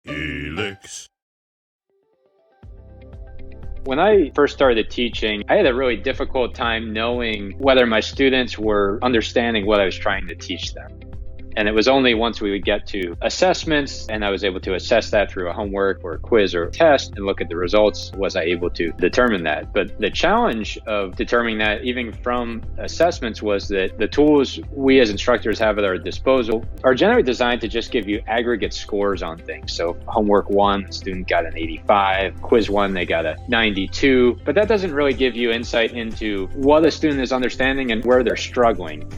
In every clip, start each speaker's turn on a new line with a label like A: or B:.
A: Helix.
B: When I first started teaching, I had a really difficult time knowing whether my students were understanding what I was trying to teach them. And it was only once we would get to assessments and I was able to assess that through a homework or a quiz or a test and look at the results was I able to determine that. But the challenge of determining that even from assessments was that the tools we as instructors have at our disposal are generally designed to just give you aggregate scores on things. So homework 1, the student got an 85, quiz 1, they got a 92, but that doesn't really give you insight into what a student is understanding and where they're struggling.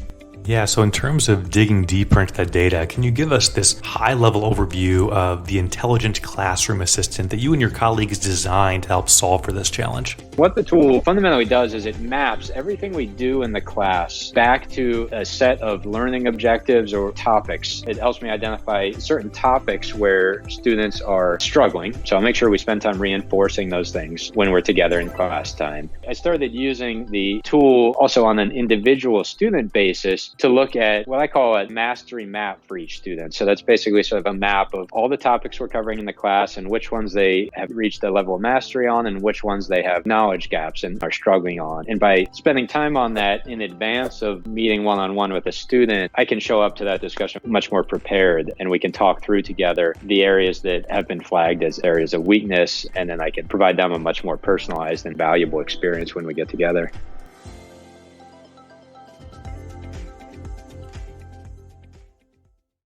C: Yeah, so in terms of digging deeper into that data, can you give us this high-level overview of the intelligent classroom assistant that you and your colleagues designed to help solve for this challenge?
B: What the tool fundamentally does is it maps everything we do in the class back to a set of learning objectives or topics. It helps me identify certain topics where students are struggling. So I'll make sure we spend time reinforcing those things when we're together in class time. I started using the tool also on an individual student basis to look at what I call a mastery map for each student. So that's basically sort of a map of all the topics we're covering in the class and which ones they have reached a level of mastery on and which ones they have knowledge gaps and are struggling on. And by spending time on that in advance of meeting one-on-one with a student, I can show up to that discussion much more prepared and we can talk through together the areas that have been flagged as areas of weakness, and then I can provide them a much more personalized and valuable experience when we get together.